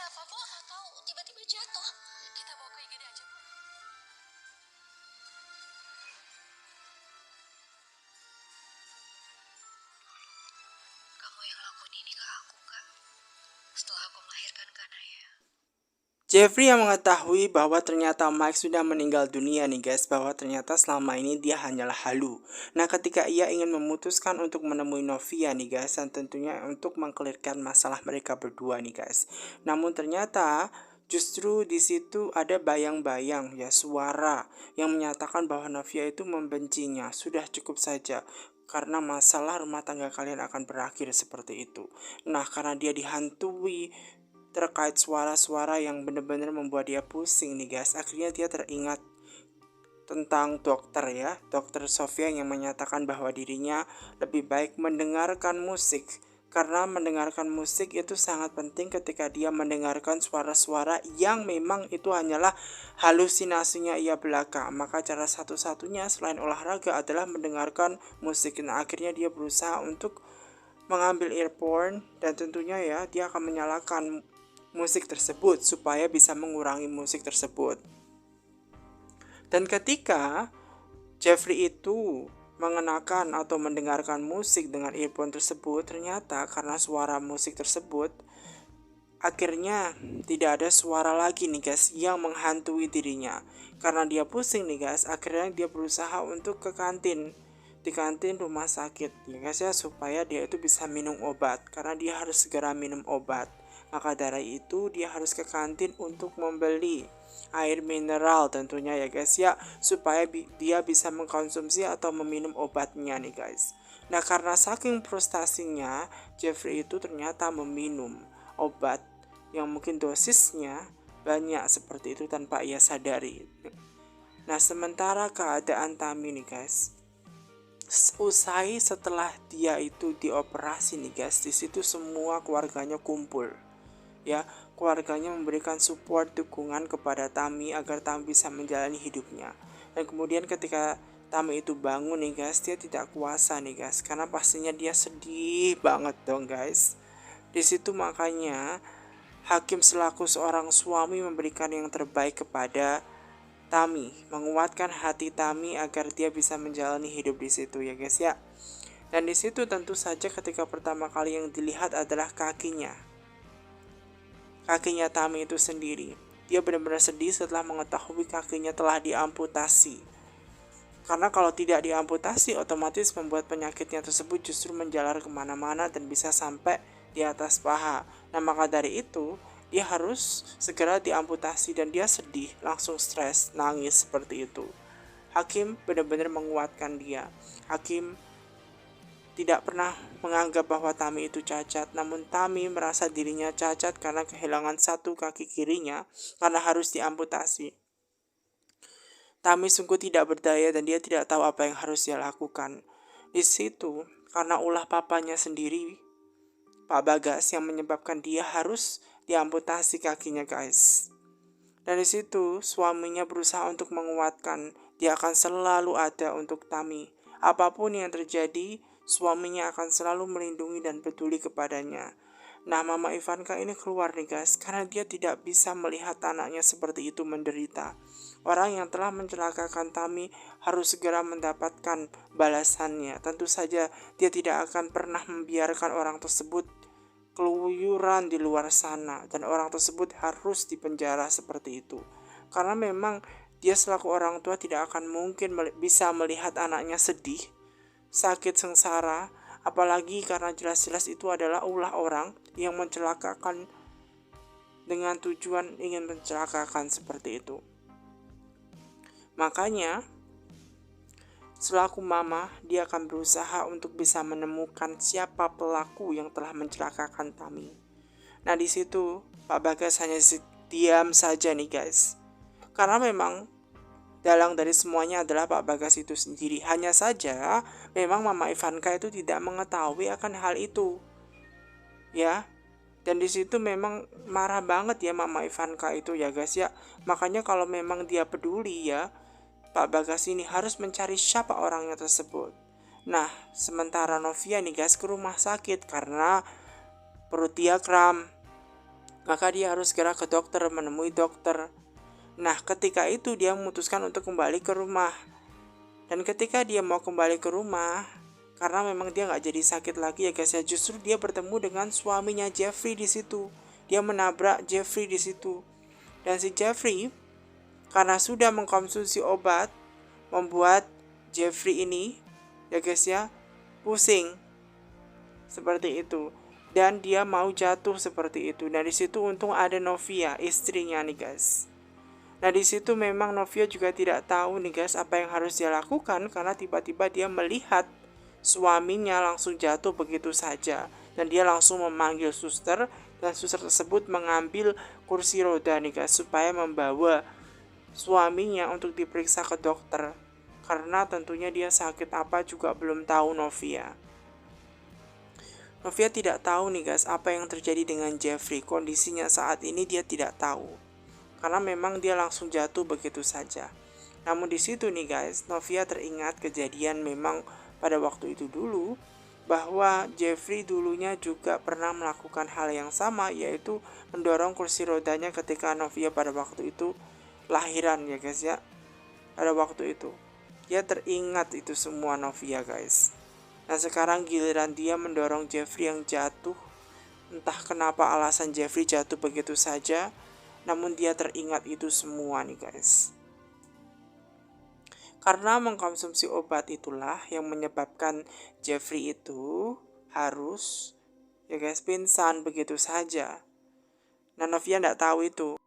apa, Bu? Atau tiba-tiba jatuh? Kita bawa ke IGD aja, Bu. Kamu yang lakuin ini ke aku, Kak. Setelah aku melahirkan Kanaya. Jeffrey yang mengetahui bahwa ternyata Mike sudah meninggal dunia nih guys, bahwa ternyata selama ini dia hanyalah halu. Nah, ketika ia ingin memutuskan untuk menemui Novia nih guys, dan tentunya untuk mengkelirkan masalah mereka berdua nih guys. Namun ternyata justru di situ ada bayang-bayang ya, suara yang menyatakan bahwa Novia itu membencinya. Sudah cukup saja, karena masalah rumah tangga kalian akan berakhir seperti itu. Nah, karena dia dihantui terkait suara-suara yang benar-benar membuat dia pusing nih guys. Akhirnya dia teringat tentang dokter ya, dokter Sofia yang menyatakan bahwa dirinya lebih baik mendengarkan musik. Karena mendengarkan musik itu sangat penting ketika dia mendengarkan suara-suara yang memang itu hanyalah halusinasinya ia belaka. Maka cara satu-satunya selain olahraga adalah mendengarkan musik. Nah, akhirnya dia berusaha untuk mengambil earphone dan tentunya ya dia akan menyalakan musik tersebut supaya bisa mengurangi musik tersebut. Dan ketika Jeffrey itu mengenakan atau mendengarkan musik dengan earphone tersebut, ternyata karena suara musik tersebut akhirnya tidak ada suara lagi nih guys yang menghantui dirinya. Karena dia pusing nih guys, akhirnya dia berusaha untuk ke kantin, di kantin rumah sakit ya guys ya, supaya dia itu bisa minum obat karena dia harus segera minum obat. Maka dari itu dia harus ke kantin untuk membeli air mineral tentunya ya guys ya, supaya dia bisa mengkonsumsi atau meminum obatnya nih guys. Nah, karena saking frustasinya, Jeffrey itu ternyata meminum obat yang mungkin dosisnya banyak seperti itu tanpa ia sadari. Nah, sementara keadaan Tami nih guys, usai setelah dia itu dioperasi nih guys, di situ semua keluarganya kumpul ya. Keluarganya memberikan support, dukungan kepada Tami agar Tami bisa menjalani hidupnya. Dan kemudian ketika Tami itu bangun nih guys, dia tidak kuasa nih guys, karena pastinya dia sedih banget dong guys. Di situ makanya hakim selaku seorang suami memberikan yang terbaik kepada Tami, menguatkan hati Tami agar dia bisa menjalani hidup di situ ya guys ya. Dan di situ tentu saja ketika pertama kali yang dilihat adalah kakinya. Kakinya Tami itu sendiri. Dia benar-benar sedih setelah mengetahui kakinya telah diamputasi. Karena kalau tidak diamputasi, otomatis membuat penyakitnya tersebut justru menjalar kemana-mana dan bisa sampai di atas paha. Nah, maka dari itu, dia harus segera diamputasi dan dia sedih, langsung stres, nangis seperti itu. Hakim benar-benar menguatkan dia. Hakim tidak pernah menganggap bahwa Tami itu cacat, namun Tami merasa dirinya cacat karena kehilangan satu kaki kirinya karena harus diamputasi. Tami sungguh tidak berdaya dan dia tidak tahu apa yang harus dia lakukan. Di situ, karena ulah papanya sendiri, Pak Bagas, yang menyebabkan dia harus diamputasi kakinya guys. Dan di situ suaminya berusaha untuk menguatkan, dia akan selalu ada untuk Tami. Apapun yang terjadi, suaminya akan selalu melindungi dan peduli kepadanya. Nah, Mama Ivanka ini keluar nih guys, karena dia tidak bisa melihat anaknya seperti itu menderita. Orang yang telah mencelakakan Tami harus segera mendapatkan balasannya. Tentu saja dia tidak akan pernah membiarkan orang tersebut keluyuran di luar sana dan orang tersebut harus dipenjara seperti itu. Karena memang dia selaku orang tua tidak akan mungkin bisa melihat anaknya sedih, sakit, sengsara, apalagi karena jelas-jelas itu adalah ulah orang yang mencelakakan dengan tujuan ingin mencelakakan seperti itu. Makanya selaku mama, dia akan berusaha untuk bisa menemukan siapa pelaku yang telah mencelakakan Tami. Nah, di situ Pak Bagas hanya diam saja nih guys. Karena memang dalang dari semuanya adalah Pak Bagas itu sendiri. Hanya saja memang Mama Ivanka itu tidak mengetahui akan hal itu. Ya. Dan di situ memang marah banget ya Mama Ivanka itu ya guys ya. Makanya kalau memang dia peduli ya, Pak Bagas ini harus mencari siapa orangnya tersebut. Nah, sementara Novia nih guys ke rumah sakit karena perut dia kram. maka dia harus segera ke dokter, menemui dokter. Nah, ketika itu dia memutuskan untuk kembali ke rumah. Dan ketika dia mau kembali ke rumah, karena memang dia nggak jadi sakit lagi ya guys ya, justru dia bertemu dengan suaminya Jeffrey di situ. Dia menabrak Jeffrey di situ. Dan si Jeffrey karena sudah mengkonsumsi obat, membuat Jeffrey ini ya guys ya pusing seperti itu. Dan dia mau jatuh seperti itu. Nah di situ untung ada Novia, istrinya nih guys. Nah di situ memang Novia juga tidak tahu nih guys apa yang harus dia lakukan, karena tiba-tiba dia melihat suaminya langsung jatuh begitu saja, dan dia langsung memanggil suster, dan suster tersebut mengambil kursi roda nih guys supaya membawa suaminya untuk diperiksa ke dokter, karena tentunya dia sakit apa juga belum tahu Novia. Novia tidak tahu nih guys apa yang terjadi dengan Jeffrey. Kondisinya saat ini dia tidak tahu, karena memang dia langsung jatuh begitu saja. Namun di situ nih guys, Novia teringat kejadian memang pada waktu itu dulu, bahwa Jeffrey dulunya juga pernah melakukan hal yang sama, yaitu mendorong kursi rodanya ketika Novia pada waktu itu lahiran ya guys ya. Pada waktu itu dia teringat itu semua Novia guys. Nah sekarang giliran dia mendorong Jeffrey yang jatuh. Entah kenapa alasan Jeffrey jatuh begitu saja, namun dia teringat itu semua nih guys. Karena mengkonsumsi obat itulah yang menyebabkan Jeffrey itu harus ya guys pingsan begitu saja. Nah Novia tidak tahu itu.